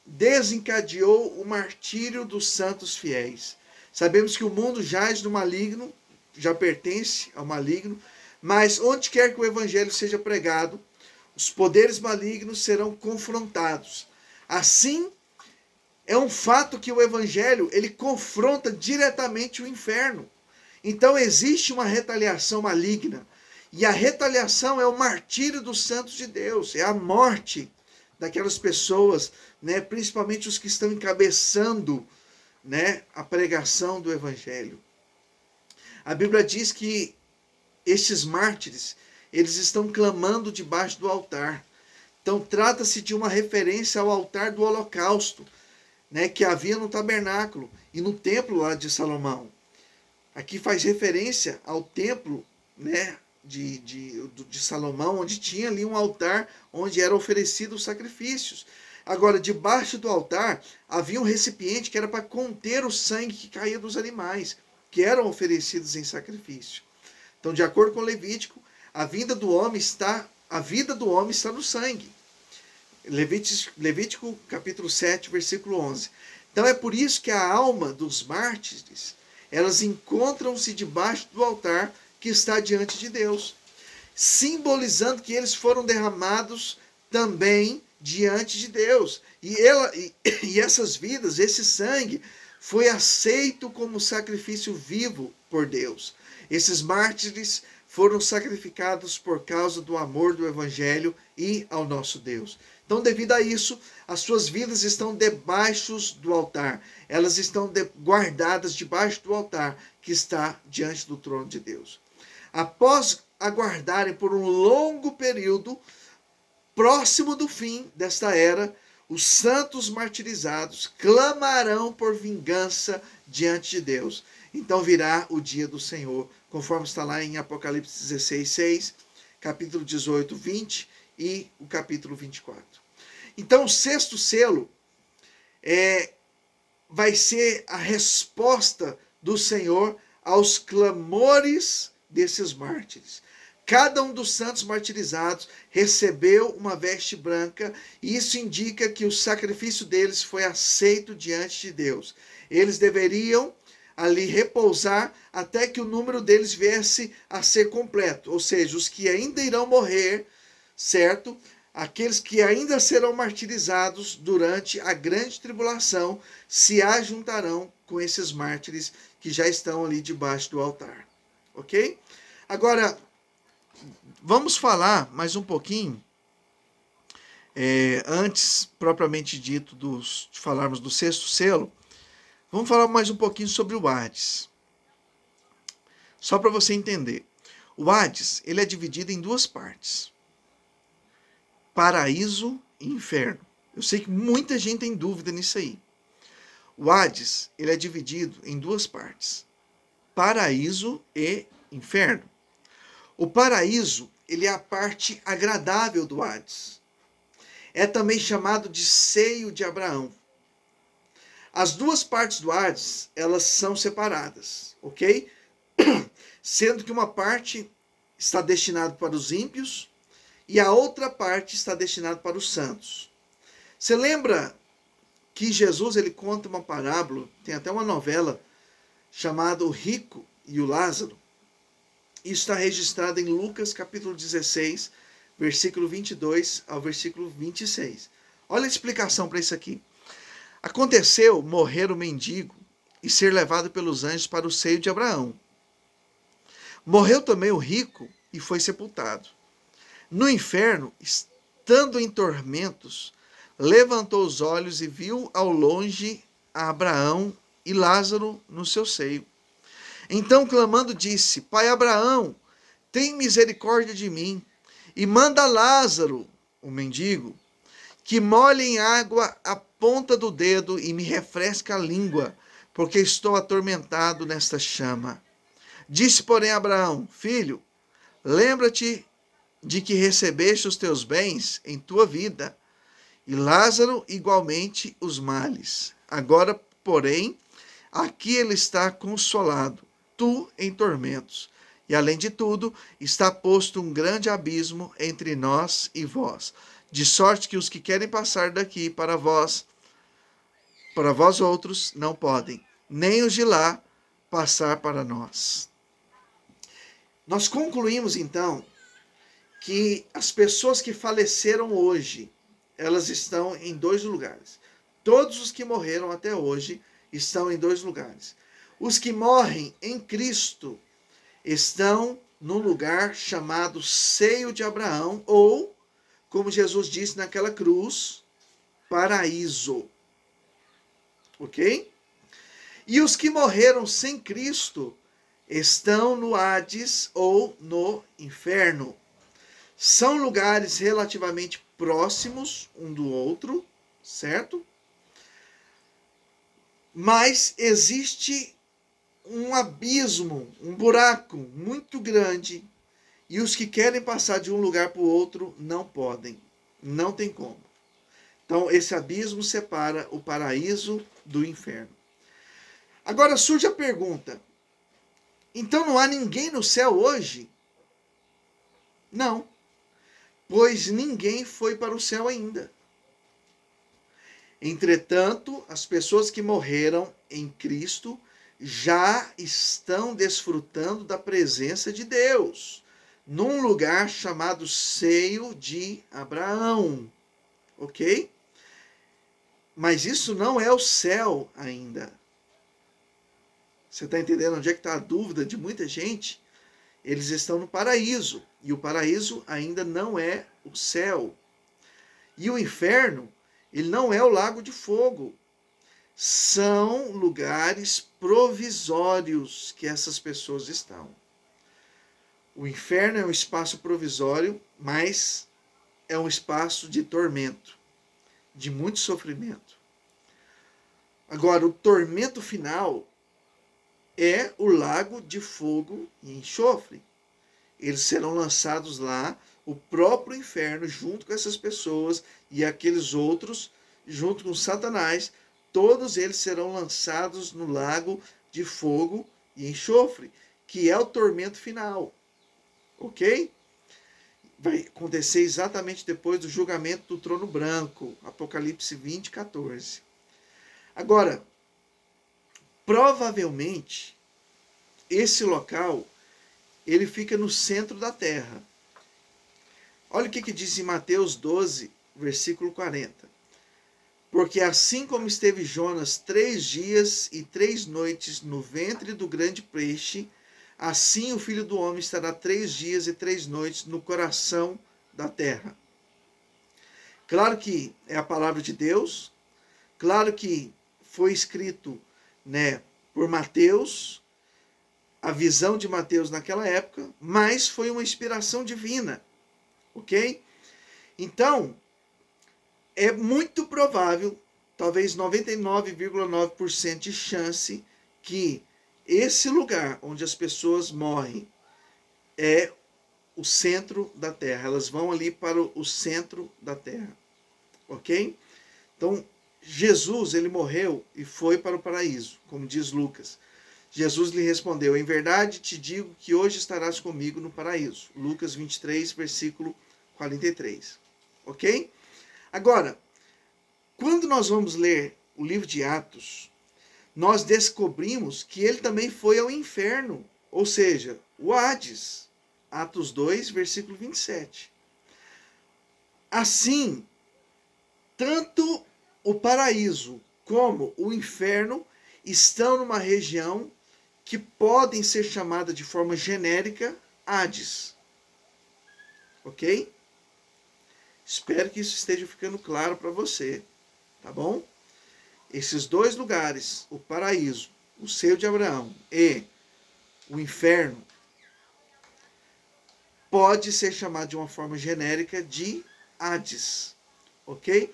desencadeou o martírio dos santos fiéis. Sabemos que o mundo jaz do maligno, já pertence ao maligno, mas onde quer que o evangelho seja pregado, os poderes malignos serão confrontados. Assim, é um fato que o evangelho, ele confronta diretamente o inferno. Então existe uma retaliação maligna. E a retaliação é o martírio dos santos de Deus, é a morte daquelas pessoas, né, principalmente os que estão encabeçando, né, a pregação do evangelho. A Bíblia diz que estes mártires, eles estão clamando debaixo do altar. Então trata-se de uma referência ao altar do holocausto, né, que havia no tabernáculo e no templo lá de Salomão. Aqui faz referência ao templo, né, de Salomão, onde tinha ali um altar onde eram oferecidos sacrifícios. Agora, debaixo do altar havia um recipiente que era para conter o sangue que caía dos animais, que eram oferecidos em sacrifício. Então, de acordo com Levítico, a vida do homem está no sangue. Levítico capítulo 7, versículo 11. Então é por isso que a alma dos mártires, elas encontram-se debaixo do altar que está diante de Deus, simbolizando que eles foram derramados também diante de Deus. E essas vidas, esse sangue, foi aceito como sacrifício vivo por Deus. Esses mártires foram sacrificados por causa do amor do Evangelho e ao nosso Deus. Então, devido a isso, as suas vidas estão debaixo do altar. Elas estão guardadas debaixo do altar que está diante do trono de Deus. Após aguardarem por um longo período, próximo do fim desta era, os santos martirizados clamarão por vingança diante de Deus. Então virá o dia do Senhor, conforme está lá em Apocalipse 16, 6, capítulo 18, 20 e o capítulo 24. Então o sexto selo vai ser a resposta do Senhor aos clamores desses mártires. Cada um dos santos martirizados recebeu uma veste branca, e isso indica que o sacrifício deles foi aceito diante de Deus. Eles deveriam ali repousar até que o número deles viesse a ser completo, ou seja, os que ainda irão morrer, certo? Aqueles que ainda serão martirizados durante a grande tribulação se ajuntarão com esses mártires que já estão ali debaixo do altar. Ok? Agora, vamos falar mais um pouquinho, antes, propriamente dito, de falarmos do sexto selo, vamos falar mais um pouquinho sobre o Hades. Só para você entender. O Hades, ele é dividido em duas partes. Paraíso e inferno. Eu sei que muita gente tem dúvida nisso aí. O Hades, ele é dividido em duas partes. Paraíso e inferno. O paraíso, ele é a parte agradável do Hades. É também chamado de seio de Abraão. As duas partes do Hades, elas são separadas, ok? Sendo que uma parte está destinada para os ímpios e a outra parte está destinada para os santos. Você lembra que Jesus ele conta uma parábola, tem até uma novela chamada O Rico e o Lázaro. Isso está registrado em Lucas capítulo 16, versículo 22 ao versículo 26. Olha a explicação para isso aqui. Aconteceu morrer o mendigo e ser levado pelos anjos para o seio de Abraão. Morreu também o rico e foi sepultado. No inferno, estando em tormentos, levantou os olhos e viu ao longe a Abraão e Lázaro no seu seio. Então, clamando, disse: Pai Abraão, tem misericórdia de mim e manda Lázaro, o mendigo, que molhe em água a ponta do dedo e me refresque a língua, porque estou atormentado nesta chama. Disse, porém, Abraão: Filho, lembra-te de que recebeste os teus bens em tua vida, e Lázaro igualmente os males. Agora, porém, aqui ele está consolado, tu em tormentos. E além de tudo, está posto um grande abismo entre nós e vós, de sorte que os que querem passar daqui para vós outros, não podem, nem os de lá passar para nós. Nós concluímos então que as pessoas que faleceram hoje, elas estão em dois lugares. Todos os que morreram até hoje estão em dois lugares. Os que morrem em Cristo estão num lugar chamado seio de Abraão, ou, como Jesus disse naquela cruz, paraíso. Ok? E os que morreram sem Cristo estão no Hades ou no inferno. São lugares relativamente próximos um do outro, certo? Mas existe um abismo, um buraco muito grande, e os que querem passar de um lugar para o outro não podem, não tem como. Então esse abismo separa o paraíso do inferno. Agora surge a pergunta: então não há ninguém no céu hoje? Não, pois ninguém foi para o céu ainda. Entretanto, as pessoas que morreram em Cristo já estão desfrutando da presença de Deus, num lugar chamado seio de Abraão. Ok? Mas isso não é o céu ainda. Você está entendendo onde é que está a dúvida de muita gente? Eles estão no paraíso, e o paraíso ainda não é o céu. E o inferno, ele não é o lago de fogo. São lugares provisórios que essas pessoas estão. O inferno é um espaço provisório, mas é um espaço de tormento, de muito sofrimento. Agora, o tormento final é o lago de fogo e enxofre. Eles serão lançados lá, o próprio inferno, junto com essas pessoas e aqueles outros, junto com Satanás, todos eles serão lançados no lago de fogo e enxofre, que é o tormento final. Ok? Vai acontecer exatamente depois do julgamento do trono branco, Apocalipse 20, 14. Agora, provavelmente, esse local, ele fica no centro da terra. Olha o que diz em Mateus 12, versículo 40. Porque assim como esteve Jonas 3 dias e 3 noites no ventre do grande peixe, assim o Filho do Homem estará 3 dias e 3 noites no coração da terra. Claro que é a palavra de Deus, claro que foi escrito, por Mateus, a visão de Mateus naquela época, mas foi uma inspiração divina, ok? Então, é muito provável, talvez 99,9% de chance, que esse lugar onde as pessoas morrem é o centro da Terra. Elas vão ali para o centro da Terra. ok? Então, Jesus, ele morreu e foi para o paraíso, como diz Lucas. Jesus lhe respondeu, em verdade te digo que hoje estarás comigo no paraíso. Lucas 23, versículo 43, ok? Agora, quando nós vamos ler o livro de Atos, nós descobrimos que ele também foi ao inferno, ou seja, o Hades. Atos 2, versículo 27. Assim, tanto o paraíso como o inferno estão numa região que podem ser chamada de forma genérica Hades. Ok? Espero que isso esteja ficando claro para você, tá bom? Esses dois lugares, o paraíso, o seio de Abraão e o inferno, pode ser chamado de uma forma genérica de Hades, ok?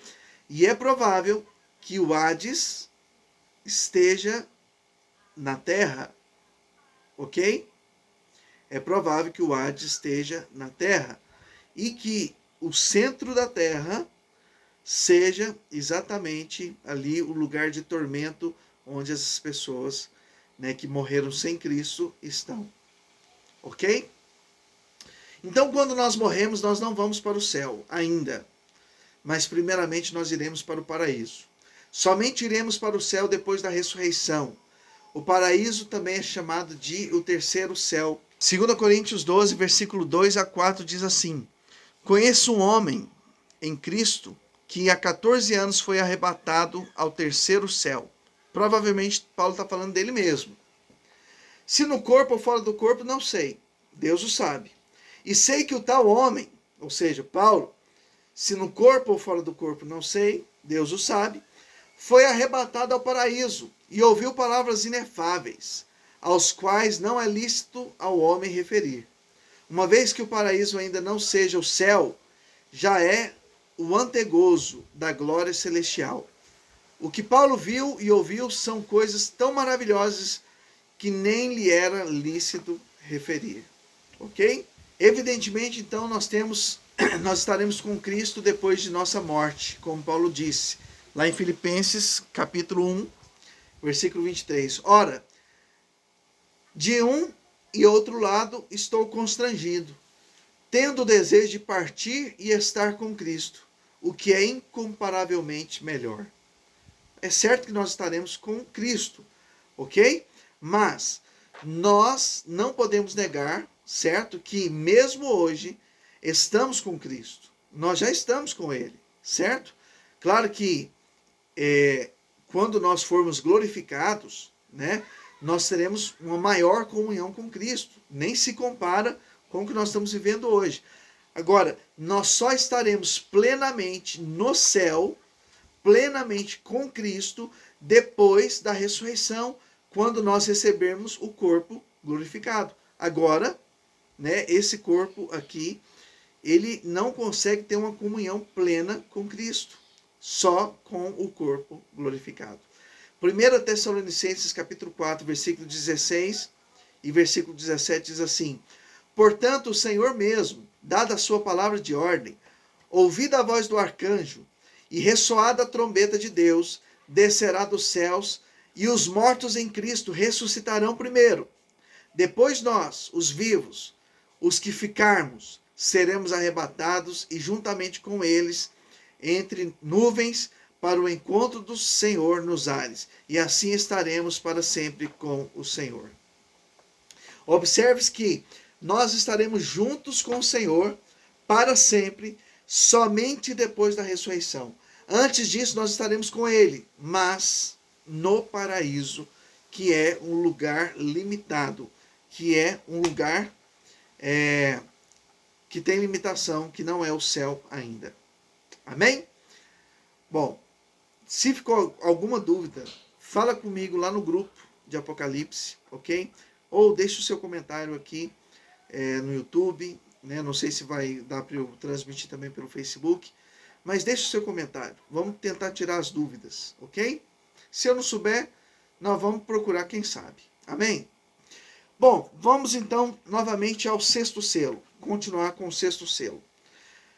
E é provável que o Hades esteja na Terra, ok? É provável que o Hades esteja na Terra e que o centro da Terra seja exatamente ali o lugar de tormento onde as pessoas, né, que morreram sem Cristo estão, ok? Então, quando nós morremos, nós não vamos para o céu ainda, mas primeiramente nós iremos para o paraíso. Somente iremos para o céu depois da ressurreição. O paraíso também é chamado de o terceiro céu. 2 Coríntios 12, versículo 2 a 4 diz assim: Conheço um homem em Cristo que há 14 anos foi arrebatado ao terceiro céu. Provavelmente Paulo está falando dele mesmo. Se no corpo ou fora do corpo, não sei. Deus o sabe. E sei que o tal homem, ou seja, Paulo, se no corpo ou fora do corpo, não sei, Deus o sabe, foi arrebatado ao paraíso e ouviu palavras inefáveis, aos quais não é lícito ao homem referir. Uma vez que o paraíso ainda não seja o céu, já é o antegozo da glória celestial. O que Paulo viu e ouviu são coisas tão maravilhosas que nem lhe era lícito referir. Ok? Evidentemente, então, nós estaremos com Cristo depois de nossa morte, como Paulo disse, lá em Filipenses, capítulo 1, versículo 23. Ora, de um e outro lado estou constrangido, tendo o desejo de partir e estar com Cristo, o que é incomparavelmente melhor. É certo que nós estaremos com Cristo, ok? Mas nós não podemos negar, certo, que mesmo hoje estamos com Cristo. Nós já estamos com Ele, certo? Claro que quando nós formos glorificados, né, nós teremos uma maior comunhão com Cristo. Nem se compara com o que nós estamos vivendo hoje. Agora, nós só estaremos plenamente no céu, plenamente com Cristo, depois da ressurreição, quando nós recebermos o corpo glorificado. Agora, né, esse corpo aqui, ele não consegue ter uma comunhão plena com Cristo, só com o corpo glorificado. 1 Tessalonicenses capítulo 4, versículo 16 e versículo 17 diz assim: Portanto, o Senhor mesmo, dada a sua palavra de ordem, ouvida a voz do arcanjo e ressoada a trombeta de Deus, descerá dos céus, e os mortos em Cristo ressuscitarão primeiro. Depois nós, os vivos, os que ficarmos, seremos arrebatados e juntamente com eles entre nuvens para o encontro do Senhor nos ares, e assim estaremos para sempre com o Senhor. Observe que nós estaremos juntos com o Senhor para sempre, somente depois da ressurreição. Antes disso, nós estaremos com Ele, mas no paraíso, que é um lugar limitado, que é um lugar que tem limitação, que não é o céu ainda. Amém? Bom, se ficou alguma dúvida, fala comigo lá no grupo de Apocalipse, ok? Ou deixa o seu comentário aqui no YouTube, né? Não sei se vai dar para eu transmitir também pelo Facebook, mas deixa o seu comentário. Vamos tentar tirar as dúvidas, ok? Se eu não souber, nós vamos procurar quem sabe. Amém? Bom, vamos então novamente ao sexto selo. Continuar com o sexto selo.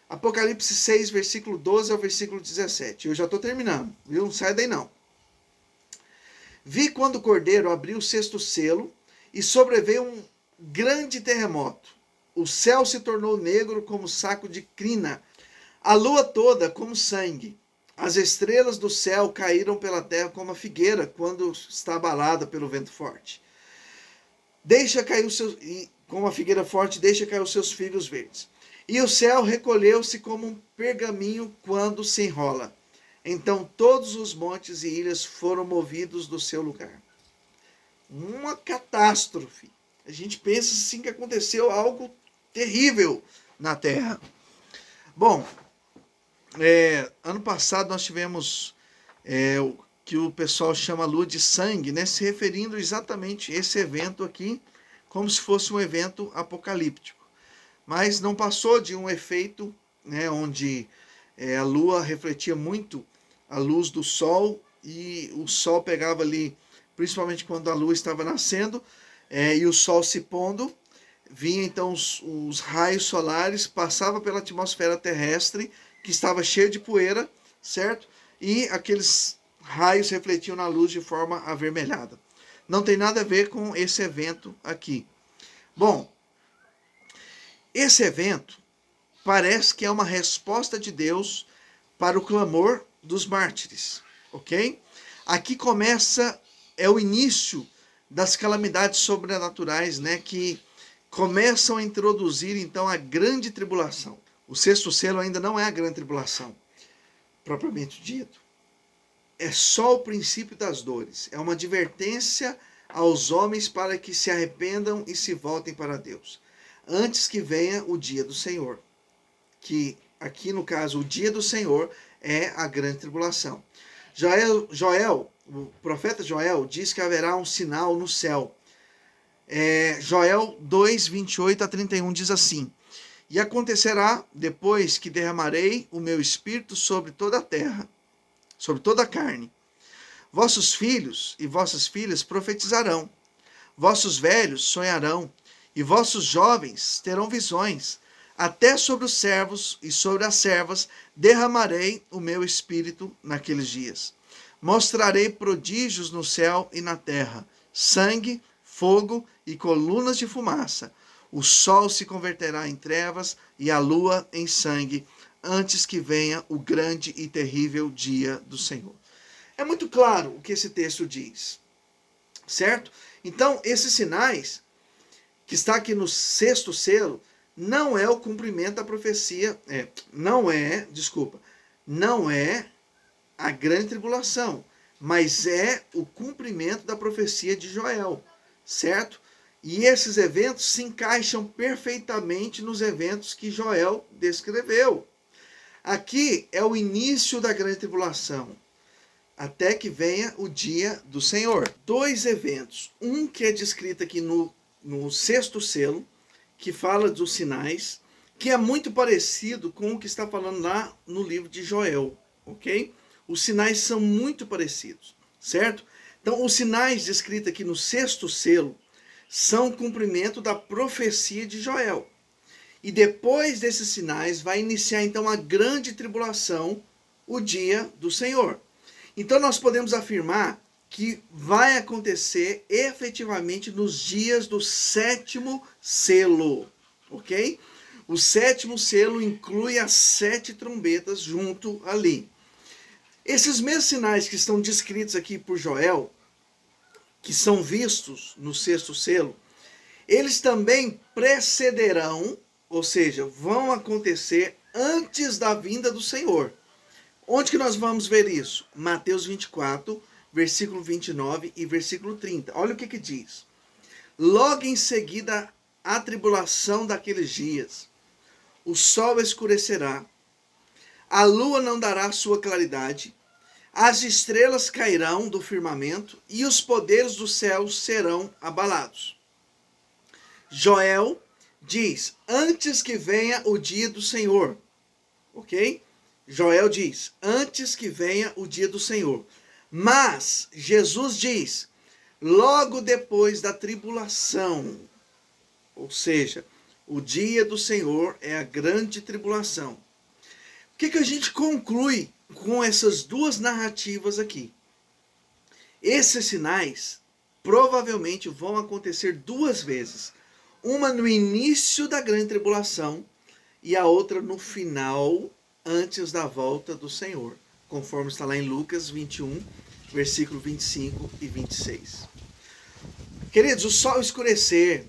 Apocalipse 6, versículo 12 ao versículo 17. Eu já estou terminando, viu? Não sai daí não. Vi quando o Cordeiro abriu o sexto selo e sobreveio um grande terremoto. O céu se tornou negro como saco de crina, a lua toda como sangue. As estrelas do céu caíram pela terra como a figueira quando está abalada pelo vento forte. Deixa cair os seus, e como a figueira forte deixa cair os seus figos verdes. E o céu recolheu-se como um pergaminho quando se enrola. Então todos os montes e ilhas foram movidos do seu lugar. Uma catástrofe. A gente pensa assim que aconteceu algo terrível na Terra. Bom, ano passado nós tivemos o que o pessoal chama lua de sangue, né? Se referindo exatamente a esse evento aqui, como se fosse um evento apocalíptico. Mas não passou de um efeito, né, onde a lua refletia muito a luz do sol e o sol pegava ali, principalmente quando a lua estava nascendo e o sol se pondo, vinha então os raios solares, passava pela atmosfera terrestre, que estava cheia de poeira, certo? E aqueles raios refletiam na luz de forma avermelhada. Não tem nada a ver com esse evento aqui. Bom, esse evento parece que é uma resposta de Deus para o clamor dos mártires, ok? Aqui começa, o início das calamidades sobrenaturais, né, que começam a introduzir então a grande tribulação. O sexto selo ainda não é a grande tribulação, propriamente dito. É só o princípio das dores. É uma advertência aos homens para que se arrependam e se voltem para Deus, antes que venha o dia do Senhor. Que aqui no caso o dia do Senhor é a grande tribulação. O profeta Joel diz que haverá um sinal no céu. Joel 2, 28 a 31 diz assim: E acontecerá depois que derramarei o meu espírito sobre toda a terra, sobre toda a carne. Vossos filhos e vossas filhas profetizarão, vossos velhos sonharão, e vossos jovens terão visões. Até sobre os servos e sobre as servas derramarei o meu espírito naqueles dias. Mostrarei prodígios no céu e na terra, sangue, fogo e colunas de fumaça. O sol se converterá em trevas e a lua em sangue, antes que venha o grande e terrível dia do Senhor. É muito claro o que esse texto diz, certo? Então, esses sinais que está aqui no sexto selo não é o cumprimento da profecia, não é a grande tribulação, mas é o cumprimento da profecia de Joel, certo? E esses eventos se encaixam perfeitamente nos eventos que Joel descreveu. Aqui é o início da grande tribulação, até que venha o dia do Senhor. Dois eventos, um que é descrito aqui no sexto selo, que fala dos sinais, que é muito parecido com o que está falando lá no livro de Joel, ok? Os sinais são muito parecidos, certo? Então, os sinais descritos aqui no sexto selo são o cumprimento da profecia de Joel. E depois desses sinais vai iniciar então a grande tribulação, o dia do Senhor. Então nós podemos afirmar que vai acontecer efetivamente nos dias do sétimo selo, ok? O sétimo selo inclui as 7 trombetas junto ali. Esses mesmos sinais que estão descritos aqui por Joel, que são vistos no sexto selo, eles também precederão, ou seja, vão acontecer antes da vinda do Senhor. Onde que nós vamos ver isso? Mateus 24, versículo 29 e versículo 30. Olha o que diz. Logo em seguida a tribulação daqueles dias, o sol escurecerá, a lua não dará sua claridade, as estrelas cairão do firmamento e os poderes do céu serão abalados. Joel diz, antes que venha o dia do Senhor, ok? Joel diz, antes que venha o dia do Senhor. Mas Jesus diz, logo depois da tribulação, ou seja, o dia do Senhor é a grande tribulação. que a gente conclui com essas duas narrativas aqui? Esses sinais provavelmente vão acontecer duas vezes. Uma no início da grande tribulação e a outra no final, antes da volta do Senhor, conforme está lá em Lucas 21, versículo 25 e 26. Queridos, o sol escurecer,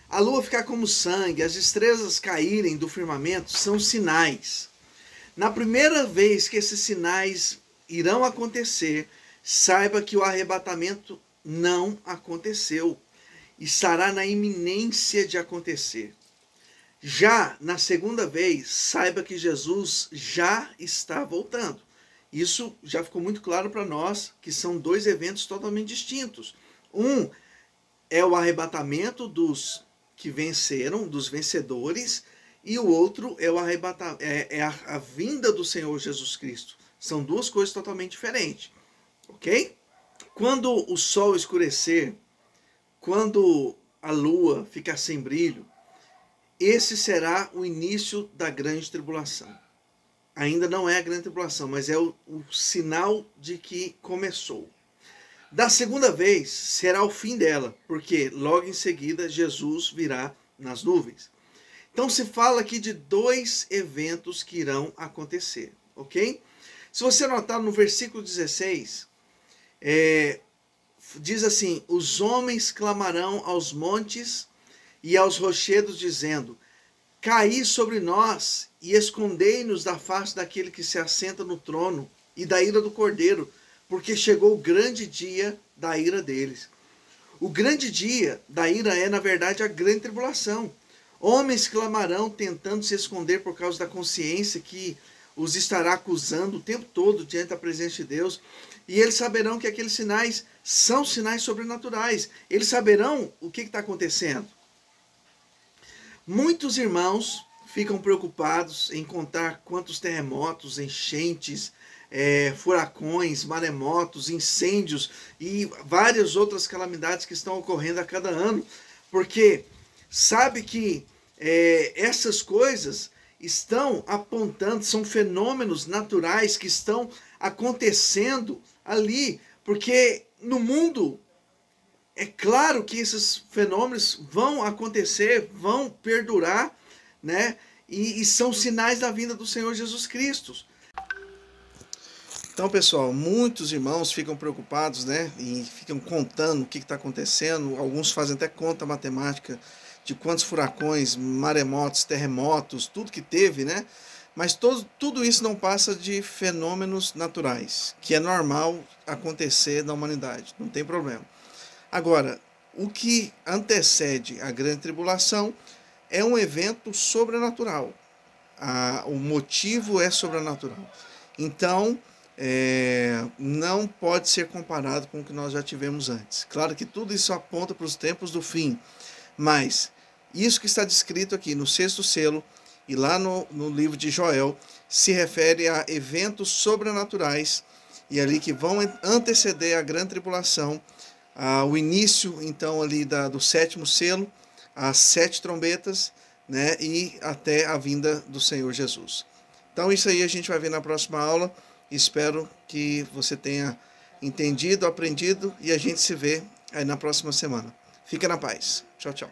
a lua ficar como sangue, as estrelas caírem do firmamento são sinais. Na primeira vez que esses sinais irão acontecer, saiba que o arrebatamento não aconteceu. Estará na iminência de acontecer. Já na segunda vez, saiba que Jesus já está voltando. Isso já ficou muito claro para nós que são dois eventos totalmente distintos. Um é o arrebatamento dos que venceram, dos vencedores, e o outro é o arrebatamento, a vinda do Senhor Jesus Cristo. São duas coisas totalmente diferentes, ok? Quando o sol escurecer, quando a lua ficar sem brilho, esse será o início da grande tribulação. Ainda não é a grande tribulação, mas é o sinal de que começou. Da segunda vez será o fim dela, porque logo em seguida Jesus virá nas nuvens. Então se fala aqui de dois eventos que irão acontecer, ok? Se você notar no versículo 16, diz assim: os homens clamarão aos montes e aos rochedos, dizendo: caí sobre nós e escondei-nos da face daquele que se assenta no trono e da ira do Cordeiro, porque chegou o grande dia da ira deles. O grande dia da ira é, na verdade, a grande tribulação. Homens clamarão tentando se esconder por causa da consciência que os estará acusando o tempo todo diante da presença de Deus. E eles saberão que aqueles sinais são sinais sobrenaturais. Eles saberão o que está acontecendo. Muitos irmãos ficam preocupados em contar quantos terremotos, enchentes, furacões, maremotos, incêndios e várias outras calamidades que estão ocorrendo a cada ano, porque sabe que essas coisas estão apontando, são fenômenos naturais que estão acontecendo ali, porque no mundo é claro que esses fenômenos vão acontecer, vão perdurar, né? E são sinais da vinda do Senhor Jesus Cristo. Então, pessoal, muitos irmãos ficam preocupados, né? E ficam contando o que está acontecendo. Alguns fazem até conta matemática de quantos furacões, maremotos, terremotos, tudo que teve, né? Mas tudo isso não passa de fenômenos naturais, que é normal acontecer na humanidade, não tem problema. Agora, o que antecede a grande tribulação é um evento sobrenatural. O motivo é sobrenatural. Então, não pode ser comparado com o que nós já tivemos antes. Claro que tudo isso aponta para os tempos do fim, mas isso que está descrito aqui no 6º selo e lá no livro de Joel se refere a eventos sobrenaturais e ali que vão anteceder a grande tribulação, o início então ali do 7º selo, as 7 trombetas, né, e até a vinda do Senhor Jesus. Então isso aí a gente vai ver na próxima aula. Espero que você tenha entendido, aprendido, e a gente se vê aí na próxima semana. Fica na paz. Tchau, tchau.